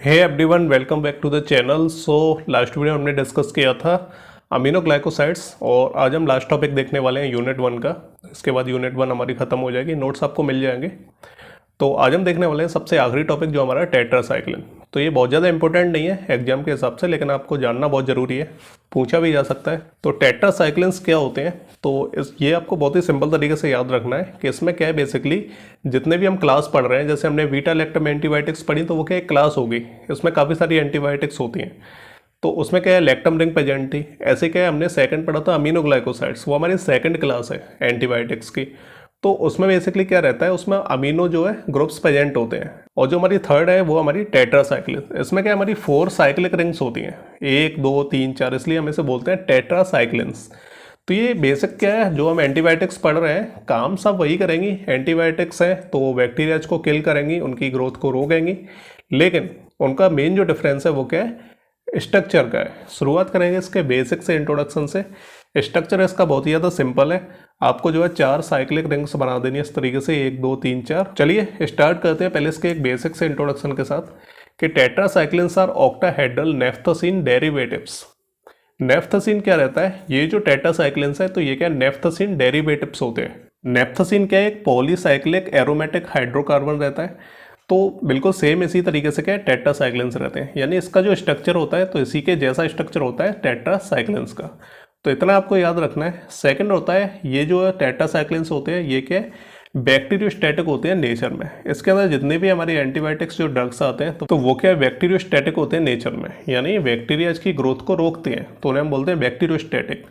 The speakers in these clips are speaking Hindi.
Hey everyone, welcome back to the channel. Last video हमने डिस्कस किया था अमीनोग्लाइकोसाइड्स और आज हम लास्ट टॉपिक देखने वाले हैं यूनिट 1 का। इसके बाद यूनिट 1 हमारी ख़त्म हो जाएगी, नोट्स आपको मिल जाएंगे। तो आज हम देखने वाले हैं सबसे आखिरी टॉपिक जो हमारा टेट्रासाइक्लिन। तो ये बहुत ज़्यादा इंपॉर्टेंट नहीं है एग्जाम के हिसाब से, लेकिन आपको जानना बहुत ज़रूरी है, पूछा भी जा सकता है। तो टेट्रासाइक्लिन्स क्या होते हैं, तो ये आपको बहुत ही सिंपल तरीके से याद रखना है कि इसमें क्या है। बेसिकली जितने भी हम क्लास पढ़ रहे हैं, जैसे हमने बीटा लैक्टम एंटीबायोटिक्स पढ़ी, तो वो क्या एक क्लास होगी, इसमें काफ़ी सारी एंटीबायोटिक्स होती हैं। तो उसमें क्या है, लैक्टम रिंग प्रेजेंट थी। ऐसे क्या है, हमने सेकंड पढ़ा था अमीनोग्लाइकोसाइड्स, वो हमारी सेकंड क्लास है एंटीबायोटिक्स की। तो उसमें बेसिकली क्या रहता है, उसमें अमीनो जो है ग्रुप्स प्रेजेंट होते हैं। और जो हमारी थर्ड है वो हमारी टेट्रासाइक्लिन। इसमें क्या हमारी 4 साइक्लिक रिंग्स होती हैं, 1 2 3 4, इसलिए हम इसे बोलते हैं टेट्रासाइक्लिन्स। तो ये बेसिक क्या है, जो हम एंटीबायोटिक्स पढ़ रहे हैं, काम सब वही करेंगी। एंटीबायोटिक्स है तो बैक्टीरियाज को किल करेंगी, उनकी ग्रोथ को रोकेंगी, लेकिन उनका मेन जो डिफरेंस है वो क्या है, स्ट्रक्चर का है। शुरुआत करेंगे इसके बेसिक से, इंट्रोडक्शन से। स्ट्रक्चर इसका बहुत ही ज़्यादा सिंपल है। आपको जो है 4 साइक्लिक रिंग्स बना देनी है इस तरीके से, 1 2 3 4। चलिए स्टार्ट करते हैं पहले इसके एक बेसिक से इंट्रोडक्शन के साथ कि टेट्रासाइक्लिन्स आर ऑक्टाहेड्रल नेफ्थसीन डेरिवेटिव्स। नेफ्थसीन क्या रहता है, ये जो टेट्रासाइक्लिन्स है तो ये क्या नेफ्थसीन डेरिवेटिव्स होते हैं। नेफ्थसीन क्या है, एक पॉलीसाइक्लिक एरोमेटिक हाइड्रोकार्बन रहता है। तो बिल्कुल सेम इसी तरीके से क्या है टेट्रासाइक्लिन्स रहते हैं, यानी इसका जो स्ट्रक्चर होता है तो इसी के जैसा स्ट्रक्चर होता है टेट्रासाइक्लिन्स का। तो इतना आपको याद रखना है। सेकंड होता है, ये जो टेट्रासाइक्लिन्स होते हैं ये क्या है, बैक्टीरियोस्टैटिक होते हैं नेचर में। इसके अंदर जितने भी हमारी एंटीबायोटिक्स जो ड्रग्स आते हैं तो वो क्या है, बैक्टीरियोस्टैटिक होते हैं नेचर में, यानी बैक्टीरिया की ग्रोथ को रोकते हैं, तो उन्हें हम बोलते हैं बैक्टीरियोस्टैटिक।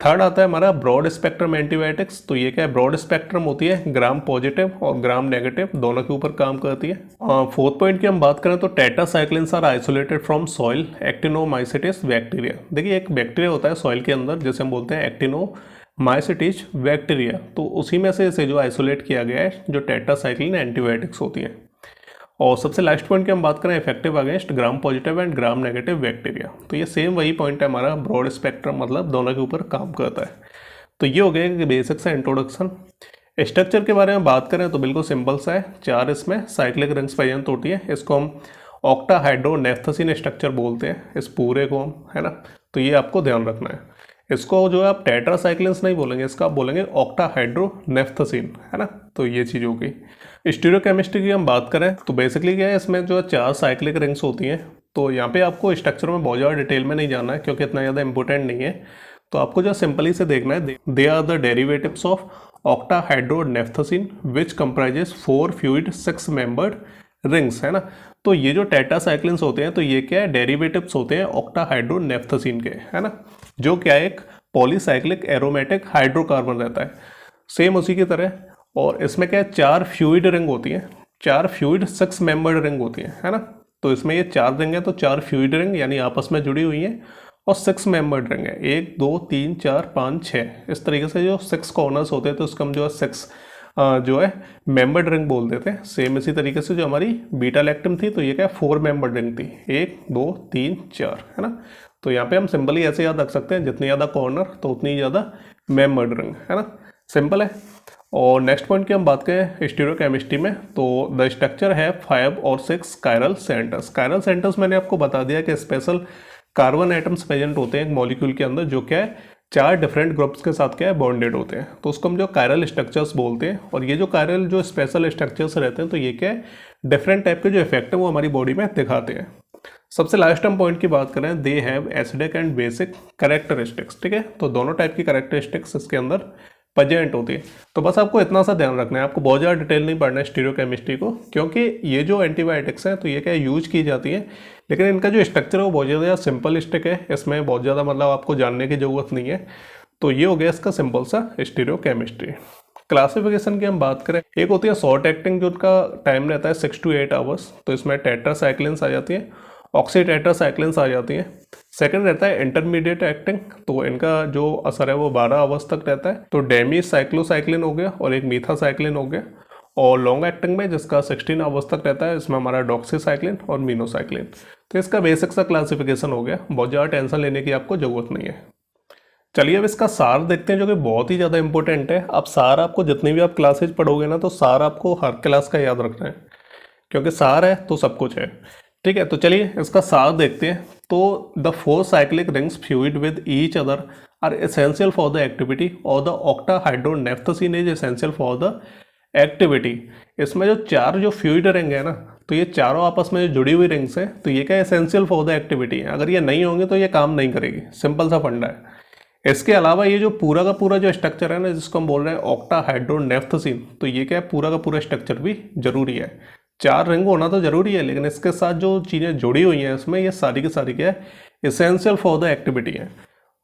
थर्ड आता है हमारा ब्रॉड स्पेक्ट्रम एंटीबायोटिक्स। तो ये क्या है, ब्रॉड स्पेक्ट्रम होती है, ग्राम पॉजिटिव और ग्राम नेगेटिव दोनों के ऊपर काम करती है। फोर्थ पॉइंट की हम बात करें तो tetracyclines are isolated from soil actinomycetes bacteria. देखिए एक बैक्टीरिया होता है सॉइल के अंदर, जैसे हम बोलते हैं एक्टिनोमाइसिटिस बैक्टीरिया, तो उसी में से इसे जो आइसोलेट किया गया है जो टेट्रासाइक्लिन एंटीबायोटिक्स होती है। और सबसे लास्ट पॉइंट की हम बात करें, effective against gram positive and gram negative bacteria. तो ये सेम वही पॉइंट है हमारा, ब्रॉड स्पेक्ट्रम मतलब दोनों के ऊपर काम करता है। तो ये हो गया कि बेसिक सा इंट्रोडक्शन। स्ट्रक्चर के बारे में बात करें तो बिल्कुल सिंपल सा है, 4 इसमें साइक्लिक रिंग्स प्रेजेंट होती है। इसको हम ऑक्टाहाइड्रोनेफ्थसीन स्ट्रक्चर बोलते हैं, इस पूरे को हम, है ना। तो ये आपको ध्यान रखना है। इसको जो है आप टेट्रासाइक्लिन्स नहीं बोलेंगे, इसका आप बोलेंगे ऑक्टाहाइड्रोनेफ्थसीन, है ना। तो ये चीज़ हो गई। स्टीरियोकेमिस्ट्री की हम बात करें तो बेसिकली क्या है, इसमें जो 4 साइक्लिक रिंग्स होती हैं। तो यहाँ पे आपको स्ट्रक्चर में बहुत ज़्यादा डिटेल में नहीं जाना है क्योंकि इतना ज़्यादा इंपॉर्टेंट नहीं है। तो आपको जो सिंपली से देखना है, they are the derivatives of octahydronaphthacene which comprises 4 fluid 6 membered rings, है ना। तो ये जो टेट्रासाइक्लिन्स होते हैं तो ये क्या है, डेरिवेटिव्स होते हैं ऑक्टाहाइड्रोनेफ्थसीन के, है ना, जो क्या है एक पॉलीसाइक्लिक एरोमेटिक हाइड्रोकार्बन रहता है, सेम उसी की तरह। और इसमें क्या है, 4 फ्लूइड रिंग होती हैं, 4 फ्लूइड 6 मेंबर्ड रिंग होती है ना। तो इसमें ये 4 रिंग है तो 4 फ्लूइड रिंग यानी आपस में जुड़ी हुई हैं, और 6 मेंबर्ड रिंग है, 1 2 3 4 5 6, इस तरीके से जो 6 कॉर्नर्स होते हैं तो उसको हम जो है 6 जो है मेंबर्ड रिंग बोल देते हैं। सेम इसी तरीके से जो हमारी बीटा लैक्टम थी तो ये क्या 4 मेंबर्ड रिंग थी, 1 2 3 4, है ना। तो यहाँ पे हम सिंपली ऐसे याद रख सकते हैं, जितनी ज़्यादा कॉर्नर तो उतनी ज़्यादा मेंबर्ड रिंग, है ना, सिंपल है। और नेक्स्ट पॉइंट की हम बात करें स्टीरियोकेमिस्ट्री में तो द स्ट्रक्चर है 5 और 6 कायरल सेंटर्स। कायरल सेंटर्स मैंने आपको बता दिया कि स्पेशल कार्बन एटम्स प्रेजेंट होते हैं एक मॉलिक्यूल के अंदर, जो क्या है 4 डिफरेंट ग्रुप्स के साथ क्या है बॉन्डेड होते हैं, तो उसको हम जो कायरल स्ट्रक्चर्स बोलते हैं। और ये जो कायरल जो स्पेशल स्ट्रक्चर्स रहते हैं तो ये क्या है, डिफरेंट टाइप के जो इफेक्ट है वो हमारी बॉडी में दिखाते हैं। सबसे लास्ट हम पॉइंट की बात करें, they have acidic and basic characteristics, ठीक है। तो दोनों टाइप की कैरेक्टरिस्टिक्स इसके अंदर प्रेजेंट होती है। तो बस आपको इतना सा ध्यान रखना है, आपको बहुत ज़्यादा डिटेल नहीं पढ़ना है स्टीरियोकेमिस्ट्री को, क्योंकि ये जो एंटीबायोटिक्स हैं तो ये क्या यूज की जाती है, लेकिन इनका जो स्ट्रक्चर है वो बहुत ज़्यादा सिंपलिस्टिक है, इसमें बहुत ज़्यादा मतलब आपको जानने की ज़रूरत नहीं है। तो ये हो गया इसका सिंपल सा स्टीरियोकेमिस्ट्री। क्लासिफिकेशन की हम बात करें, एक होती है शॉर्ट एक्टिंग, जो उनका टाइम रहता है 6 to 8 आवर्स, तो इसमें टेट्रासाइक्लिन्स आ जाती है, ऑक्सीटेट्रासाइक्लिन्स आ जाती हैं। सेकंड रहता है इंटरमीडिएट एक्टिंग, तो इनका जो असर है वो 12 आवर्स तक रहता है, तो डेमी साइक्लोसाइक्लिन हो गया और एक मीथासाइक्लिन हो गया। और लॉन्ग एक्टिंग में जिसका 16 आवर्स तक रहता है, इसमें हमारा डॉक्सीसाइक्लिन और मीनोसाइक्लिन। तो इसका बेसिक सा क्लासिफिकेशन हो गया, बहुत ज़्यादा टेंशन लेने की आपको ज़रूरत नहीं है। चलिए अब इसका सार देखते हैं, जो कि बहुत ही ज़्यादा इंपॉर्टेंट है। अब सार आपको जितनी भी आप क्लासेज पढ़ोगे ना, तो सार आपको हर क्लास का याद रखना है, क्योंकि सार है तो सब कुछ है। ठीक है, तो चलिए इसका सार देखते हैं। तो the 4 cyclic rings fused with each other are essential for the activity और the octahydronaphthacene is essential for the activity. इसमें जो 4 जो फ्यूड रिंग है ना, तो ये चारों आपस में जो जुड़ी हुई रिंग्स है, तो ये क्या एसेंशियल फॉर द एक्टिविटी है। अगर ये नहीं होंगे तो ये काम नहीं करेगी, सिंपल सा फंडा है। इसके अलावा ये जो पूरा का पूरा जो स्ट्रक्चर है ना, जिसको हम बोल रहे हैं ऑक्टाहाइड्रोनेफ्थसीन, तो ये क्या है, पूरा का पूरा स्ट्रक्चर भी जरूरी है। 4 रिंग होना तो जरूरी है, लेकिन इसके साथ जो चीज़ें जुड़ी हुई हैं इसमें, ये सारी की सारी क्या है, एसेंशियल फॉर द एक्टिविटी है।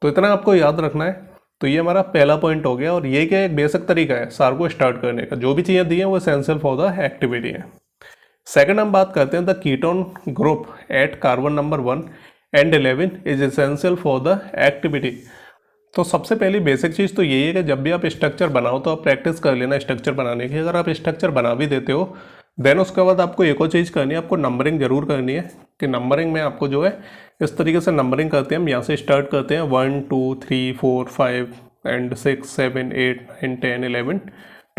तो इतना आपको याद रखना है। तो ये हमारा पहला पॉइंट हो गया, और ये क्या एक बेसिक तरीका है सार को स्टार्ट करने का। जो भी चीज़ें दी हैं वो एसेंशियल फॉर द एक्टिविटी है। सेकंड हम बात करते हैं the ketone group at carbon number 1 and 11 is essential for the activity. तो सबसे पहली बेसिक चीज़ तो यही है कि जब भी आप स्ट्रक्चर बनाओ तो आप प्रैक्टिस कर लेना स्ट्रक्चर बनाने की। अगर आप स्ट्रक्चर बना भी देते हो, देन उसके बाद आपको एक और चीज़ करनी है, आपको नंबरिंग जरूर करनी है। कि नंबरिंग में आपको जो है इस तरीके से नंबरिंग करते हैं, हम यहाँ से स्टार्ट करते हैं 1 2 3 4 5 एंड 6 7 8 9 10 11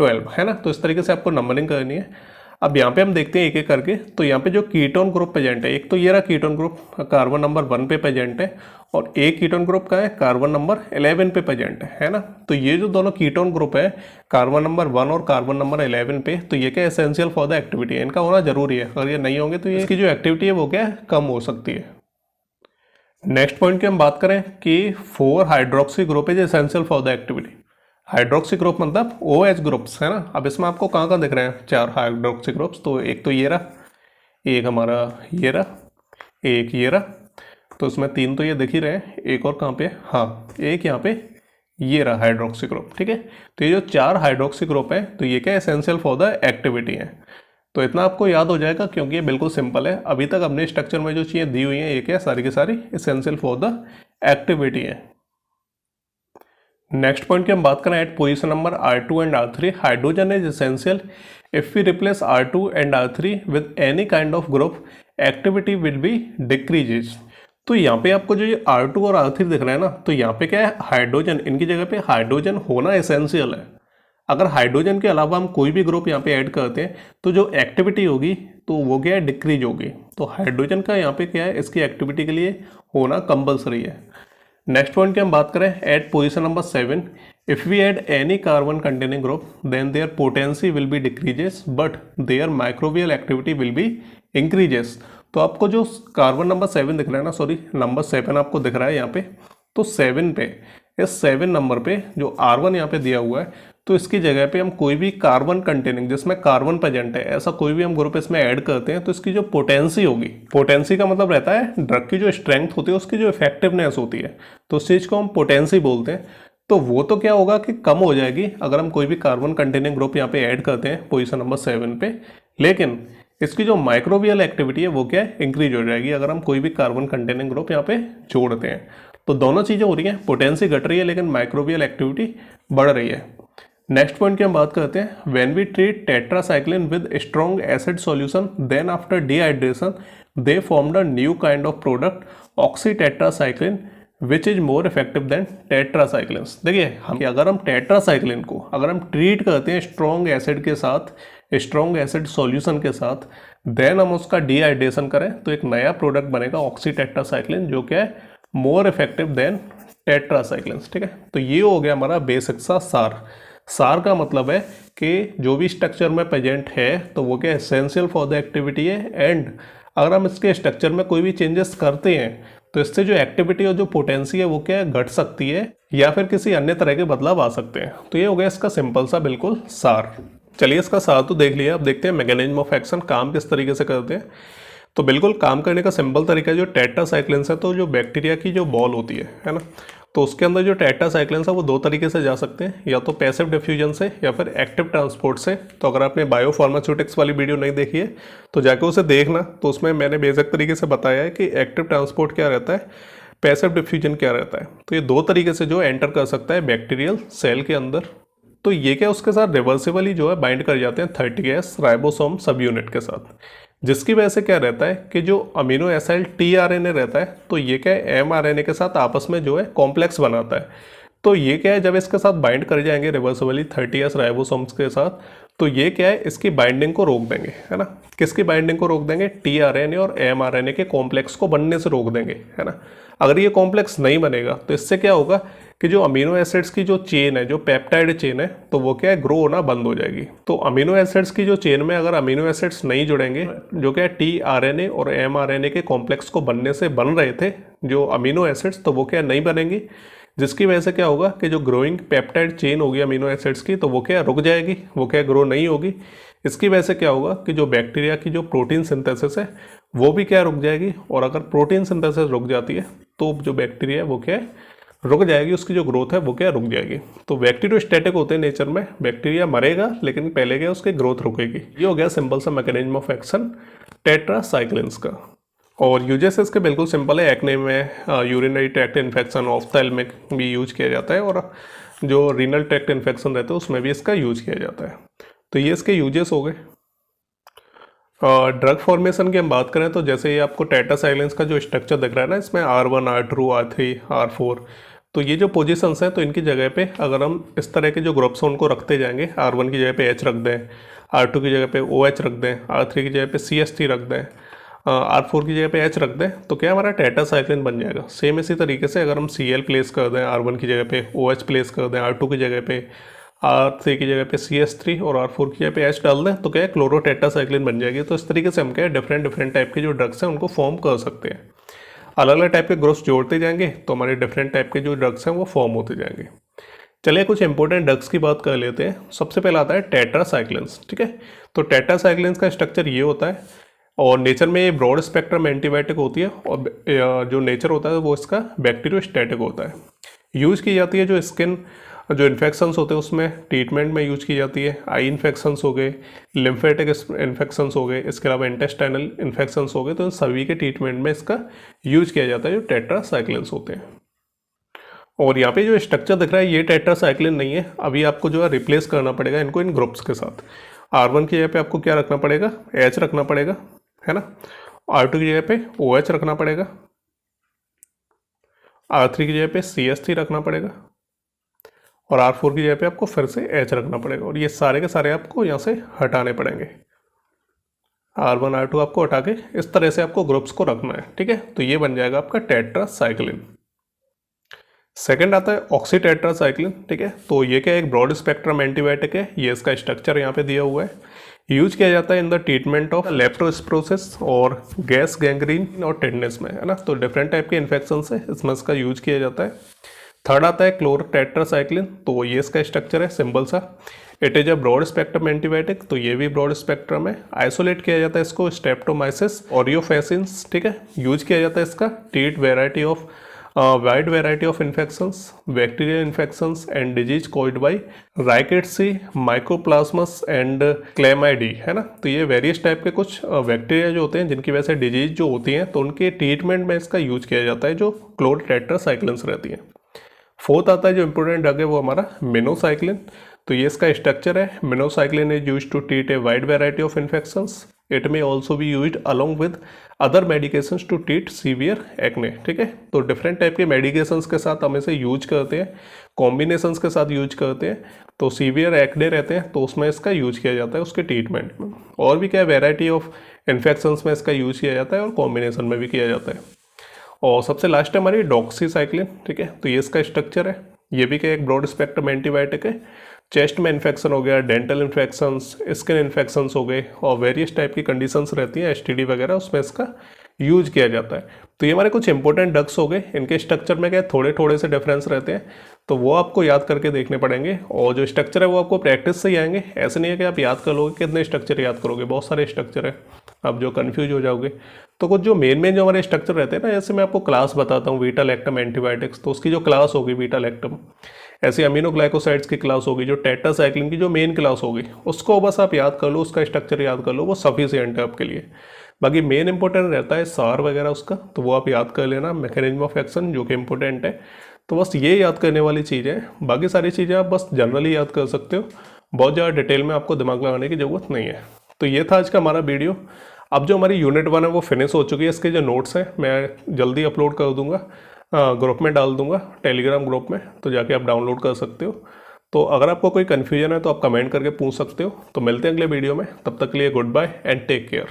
12, है ना। तो इस तरीके से आपको नंबरिंग करनी है। अब यहाँ पे हम देखते हैं एक एक करके। तो यहाँ पे जो कीटोन ग्रुप प्रेजेंट है, एक तो ये रहा कीटोन ग्रुप कार्बन नंबर 1 पे प्रेजेंट है, और एक कीटोन ग्रुप का है कार्बन नंबर 11 पे प्रेजेंट है ना। तो ये जो दोनों कीटोन ग्रुप है कार्बन नंबर 1 और कार्बन नंबर 11 पे, तो ये क्या एसेंशियल फॉर द एक्टिविटी है, इनका होना जरूरी है। अगर ये नहीं होंगे तो ये इसकी जो एक्टिविटी है वो क्या है, कम हो सकती है। नेक्स्ट पॉइंट की हम बात करें कि 4 hydroxy group is essential for the activity. Hydroxy group मतलब OH ग्रुप्स, है ना। अब इसमें आपको कहाँ कहाँ दिख रहे हैं 4 हाइड्रोक्सी ग्रुप्स। तो एक तो ये रहा, एक हमारा ये रहा, एक ये रहा। तो इसमें 3 तो ये दिख ही रहे हैं, एक और कहाँ पे, हाँ एक यहाँ पे ये रहा हाइड्रोक्सी ग्रुप। ठीक है, तो ये जो 4 हाइड्रोक्सी ग्रुप है, तो ये क्या एसेंशियल फॉर द एक्टिविटी है। तो इतना आपको याद हो जाएगा, क्योंकि ये बिल्कुल सिंपल है। अभी तक अपने स्ट्रक्चर में जो चीज़ें दी हुई हैं, ये क्या सारी की सारी एसेंशियल फॉर द एक्टिविटी है। नेक्स्ट पॉइंट की हम बात करें at position number R2 and R3, hydrogen is essential if we replace R2 and R3 with any kind of group, activity will be decreases. तो यहाँ पे आपको जो ये R2 और R3 दिख रहा है ना, तो यहाँ पे क्या है, हाइड्रोजन, इनकी जगह पे हाइड्रोजन होना एसेंशियल है। अगर हाइड्रोजन के अलावा हम कोई भी ग्रुप यहाँ पे ऐड करते हैं, तो जो एक्टिविटी होगी तो वो क्या है, डिक्रीज होगी। तो हाइड्रोजन का यहाँ पे क्या है, इसकी एक्टिविटी के लिए होना कंपलसरी है। नेक्स्ट पॉइंट की हम बात करें at position number 7, if we add any carbon containing group then their potency will be decreases but their microbial activity will be increases. तो आपको जो कार्बन नंबर 7 दिख रहा है ना, सॉरी नंबर 7 आपको दिख रहा है यहाँ पे, तो 7 पे, इस 7 नंबर पे जो R1 यहाँ पे दिया हुआ है, तो इसकी जगह पे हम कोई भी कार्बन कंटेनिंग जिसमें कार्बन प्रेजेंट है, ऐसा कोई भी हम ग्रुप इसमें ऐड करते हैं, तो इसकी जो पोटेंसी होगी, पोटेंसी का मतलब रहता है ड्रग की जो स्ट्रेंथ होती है, उसकी जो इफेक्टिवनेस होती है, तो उस चीज़ को हम पोटेंसी बोलते हैं। तो वो तो क्या होगा कि कम हो जाएगी अगर हम कोई भी कार्बन कंटेनिंग ग्रुप यहाँ पे ऐड करते हैं पोजीशन नंबर 7 पे, लेकिन इसकी जो माइक्रोबियल एक्टिविटी है वो क्या है, इंक्रीज हो जाएगी अगर हम कोई भी कार्बन कंटेनिंग ग्रुप यहाँ पे जोड़ते हैं। तो दोनों चीज़ें हो रही हैं, पोटेंसी घट रही है लेकिन माइक्रोबियल एक्टिविटी बढ़ रही है। नेक्स्ट पॉइंट की हम बात करते हैं, when we treat tetracycline with strong acid solution then after dehydration they formed a new kind of product oxytetracycline which is more effective than tetracyclines. देखिए हम अगर हम टेट्रासाइक्लिन को अगर हम ट्रीट करते हैं स्ट्रॉन्ग एसिड के साथ, स्ट्रॉन्ग एसिड सॉल्यूशन के साथ, देन हम उसका डिहाइड्रेशन करें तो एक नया प्रोडक्ट बनेगा ऑक्सीटेट्रासाइक्लिन, जो क्या है मोर इफेक्टिव देन टेट्रासाइक्लिन्स। ठीक है, तो ये हो गया हमारा बेसिक सा सार। सार का मतलब है कि जो भी स्ट्रक्चर में प्रेजेंट है तो वो क्या एसेंशियल फॉर द एक्टिविटी है, एंड अगर हम इसके स्ट्रक्चर में कोई भी चेंजेस करते हैं तो इससे जो एक्टिविटी और जो पोटेंसी है वो क्या है, घट सकती है या फिर किसी अन्य तरह के बदलाव आ सकते हैं। तो ये हो गया इसका सिंपल सा बिल्कुल सार। चलिए इसका सार तो देख लिया, अब देखते हैं मैकेनिज्म ऑफ एक्शन, काम किस तरीके से करते हैं। तो बिल्कुल काम करने का सिंपल तरीका जो टेट्रासाइक्लिन्स है, तो जो बैक्टीरिया की जो बॉल होती है ना, तो उसके अंदर जो टेट्रासाइक्लिन्स है वो 2 तरीके से जा सकते हैं, या तो पैसिव डिफ्यूजन से या फिर एक्टिव ट्रांसपोर्ट से। तो अगर आपने बायोफार्मास्यूटिक्स वाली वीडियो नहीं देखी है तो जाके उसे देखना, तो उसमें मैंने बेसिक तरीके से बताया है कि एक्टिव ट्रांसपोर्ट क्या रहता है, पैसिव डिफ्यूजन क्या रहता है। तो ये 2 तरीके से जो एंटर कर सकता है बैक्टीरियल सेल के अंदर। तो ये क्या उसके साथ रिवर्सिबली जो है बाइंड कर जाते हैं 30S राइबोसोम सब यूनिट के साथ, जिसकी वजह से क्या रहता है कि जो अमीनो एसिड tRNA रहता है, तो ये क्या है mRNA के साथ आपस में जो है कॉम्प्लेक्स बनाता है। तो ये क्या है, जब इसके साथ बाइंड कर जाएंगे रिवर्सिबली 30S राइबोसोम्स के साथ, तो ये क्या है, इसकी बाइंडिंग को रोक देंगे, है ना। किसकी बाइंडिंग को रोक देंगे, टीआरएनए और एमआरएनए के कॉम्प्लेक्स को बनने से रोक देंगे, है ना। अगर ये कॉम्प्लेक्स नहीं बनेगा तो इससे क्या होगा कि जो अमीनो एसिड्स की जो चेन है, जो पेप्टाइड चेन है, तो वो क्या है, ग्रो होना बंद हो जाएगी। तो अमीनो एसिड्स की जो चेन में अगर अमीनो एसिड्स नहीं जुड़ेंगे, जो क्या है टीआरएनए और एमआरएनए के कॉम्प्लेक्स को बनने से बन रहे थे जो अमीनो एसिड्स, तो वो क्या नहीं बनेंगी, जिसकी वजह से क्या होगा कि जो ग्रोइंग पेप्टाइड चेन होगी अमीनो एसिड्स की, तो वो क्या रुक जाएगी, वो क्या ग्रो नहीं होगी। इसकी वजह से क्या होगा कि जो बैक्टीरिया की जो प्रोटीन सिंथेसिस है वो भी क्या रुक जाएगी, और अगर प्रोटीन सिंथेसिस रुक जाती है तो जो बैक्टीरिया है वो क्या रुक जाएगी, उसकी जो ग्रोथ है वो क्या रुक जाएगी। तो बैक्टीरियोस्टैटिक होते हैं नेचर में, बैक्टीरिया मरेगा लेकिन पहले क्या उसकी ग्रोथ रुकेगी। ये हो गया सिंपल सा मैकेनिज्म ऑफ एक्शन टेट्रासाइक्लिन्स का। और यूजेस इसके बिल्कुल सिंपल है, एक्ने में, यूरिनरी ट्रैक्ट इन्फेक्शन, ऑफ्थेल्मिक भी यूज किया जाता है, और जो रीनल ट्रैक्ट इन्फेक्शन रहते हैं उसमें भी इसका यूज किया जाता है। तो ये इसके यूजेस हो गए। ड्रग फॉर्मेशन की हम बात करें तो जैसे ये आपको टेट्रासाइक्लिन्स का जो स्ट्रक्चर दिख रहा है ना, इसमें R1, R2, R3, R4, तो ये जो पोजीशंस हैं, तो इनकी जगह पे अगर हम इस तरह के जो ग्रुप्स हैं उनको रखते जाएंगे, R1 की जगह पे H रख दें, R2 की जगह पे OH रख दें, R3 की जगह पे CH3 रख दें, R4 की जगह पे H रख दें, तो क्या हमारा टेट्रासाइक्लिन बन जाएगा। सेम इसी तरीके से अगर हम Cl प्लेस कर दें R1 की जगह पे, OH प्लेस कर दें R2 की जगह पे, R3 की जगह पे CH3 और R4 की जगह पे H डाल दें, तो क्या है क्लोरोटेट्रासाइक्लिन बन जाएगी। तो इस तरीके से हम क्या है डिफरेंट टाइप के जो ड्रग्स हैं उनको फॉर्म कर सकते हैं। अलग अलग टाइप के ग्रुप्स जोड़ते जाएंगे तो हमारे डिफरेंट टाइप के जो ड्रग्स हैं वो फॉर्म होते जाएंगे। चलिए कुछ इंपॉर्टेंट ड्रग्स की बात कर लेते हैं। सबसे पहला आता है टेट्रासाइक्लिन्स, ठीक है। तो टेट्रासाइक्लिन्स का स्ट्रक्चर ये होता है, और नेचर में ये ब्रॉड स्पेक्ट्रम एंटीबायोटिक होती है, और जो नेचर होता है वो इसका बैक्टीरियोस्टैटिक होता है। यूज की जाती है जो स्किन जो इन्फेक्शंस होते हैं उसमें ट्रीटमेंट में यूज की जाती है। आई इन्फेक्शंस हो गए, लिम्फेटिक इन्फेक्शंस हो गए, इसके अलावा इंटेस्टाइनल इन्फेक्शंस हो गए, तो इन सभी के ट्रीटमेंट में इसका यूज किया जाता है जो टेट्रासाइक्लिन्स होते हैं। और यहाँ पे जो स्ट्रक्चर दिख रहा है ये टेट्रासाइक्लिन नहीं है, अभी आपको जो है रिप्लेस करना पड़ेगा इनको इन ग्रुप्स के साथ। R1 की जगह पे आपको क्या रखना पड़ेगा, H रखना पड़ेगा, है ना। R2 की जगह पे OH रखना पड़ेगा, R3 की जगह पे CH3 रखना पड़ेगा, और R4 की जगह पे आपको फिर से H रखना पड़ेगा। और ये सारे के सारे आपको यहाँ से हटाने पड़ेंगे। R1, R2 आपको हटा के इस तरह से आपको ग्रुप्स को रखना है, ठीक है। तो ये बन जाएगा आपका टेट्रासाइक्लिन। सेकंड आता है ऑक्सीटेट्रासाइक्लिन, ठीक है। तो ये क्या एक ब्रॉड स्पेक्ट्रम एंटीबायोटिक है, ये इसका स्ट्रक्चर यहाँ पे दिया हुआ है। यूज किया जाता है in the treatment of leptospirosis और गैस गैंग्रीन और टेटनस में, है ना। तो डिफरेंट टाइप के इन्फेक्शन है इसमें इसका यूज किया जाता है। थर्ड आता है क्लोरोटेट्रासाइक्लिन, तो ये इसका स्ट्रक्चर है सिंपल सा। It is a broad spectrum antibiotic, तो ये भी ब्रॉड स्पेक्ट्रम है। आइसोलेट किया जाता है इसको स्ट्रेप्टोमाइसिस ऑरियोफेसिन्स, ठीक है। यूज किया जाता है इसका treat wide variety of infections, bacterial infections and disease caused by rickettsiae, mycoplasmas and chlamydiae, है ना। तो ये वेरियस टाइप के कुछ बैक्टीरिया जो होते हैं जिनकी वजह से डिजीज जो होती हैं, तो उनके ट्रीटमेंट में इसका यूज किया जाता है जो क्लोरोटेट्रासाइक्लिन्स रहती हैं। फोर्थ आता है जो इंपॉर्टेंट ड्रग है वो हमारा मिनोसाइक्लिन, तो ये इसका स्ट्रक्चर है। Minocycline is used to treat a wide variety of infections. It may also be used along with other medications to treat severe acne, ठीक है। तो डिफरेंट टाइप के मेडिकेशंस के साथ हम इसे यूज करते हैं, कॉम्बिनेशंस के साथ यूज करते हैं। तो सीवियर एक्ने रहते हैं तो उसमें इसका यूज किया जाता है उसके ट्रीटमेंट में। और भी क्या वैरायटी ऑफ इन्फेक्शंस में इसका यूज किया जाता है और कॉम्बिनेशन में भी किया जाता है। और सबसे लास्ट है हमारी डॉक्सीसाइक्लिन, ठीक है। तो ये इसका स्ट्रक्चर है, ये भी क्या एक ब्रॉड स्पेक्ट्रम एंटीबायोटिक है। चेस्ट में इन्फेक्शन हो गया, डेंटल इन्फेक्शंस, स्किन इन्फेक्शंस हो गए, और वेरियस टाइप की कंडीशंस रहती हैं STD वगैरह, उसमें इसका यूज किया जाता है। तो ये हमारे कुछ इंपॉर्टेंट ड्रग्स हो गए। इनके स्ट्रक्चर में क्या थोड़े थोड़े से डिफरेंस रहते हैं, तो वो आपको याद करके देखने पड़ेंगे। और जो स्ट्रक्चर है वो आपको प्रैक्टिस से ही आएंगे, ऐसे नहीं है कि आप याद कर लोगे, कितने स्ट्रक्चर याद करोगे, बहुत सारे स्ट्रक्चर है, आप जो कन्फ्यूज हो जाओगे। तो कुछ जो मेन जो हमारे स्ट्रक्चर रहते हैं ना, जैसे मैं आपको क्लास बताता हूँ बीटा लैक्टम एंटीबायोटिक्स, तो उसकी जो क्लास होगी बीटा लैक्टम, ऐसे अमीनोग्लाइकोसाइड्स की क्लास होगी, जो टेट्रासाइक्लिन की जो मेन क्लास होगी उसको बस आप याद कर लो, उसका स्ट्रक्चर याद कर लो, वो सफिशिएंट है आपके लिए। बाकी मेन इंपॉर्टेंट रहता है सार वगैरह उसका, तो वो आप याद कर लेना, मैकेनिज्म ऑफ एक्शन जो कि इंपॉर्टेंट है। तो बस ये याद करने वाली चीज़ है, बाकी सारी चीज़ें आप बस जनरली याद कर सकते हो, बहुत ज़्यादा डिटेल में आपको दिमाग लगाने की ज़रूरत नहीं है। तो ये था आज का हमारा वीडियो। अब जो हमारी यूनिट 1 है वो फिनिश हो चुकी है, इसके जो नोट्स हैं मैं जल्दी अपलोड कर दूंगा, ग्रुप में डाल दूंगा, टेलीग्राम ग्रुप में, तो जाके आप डाउनलोड कर सकते हो। तो अगर आपको कोई कन्फ्यूजन है तो आप कमेंट करके पूछ सकते हो। तो मिलते हैं अगले वीडियो में, तब तक के लिए goodbye and take care.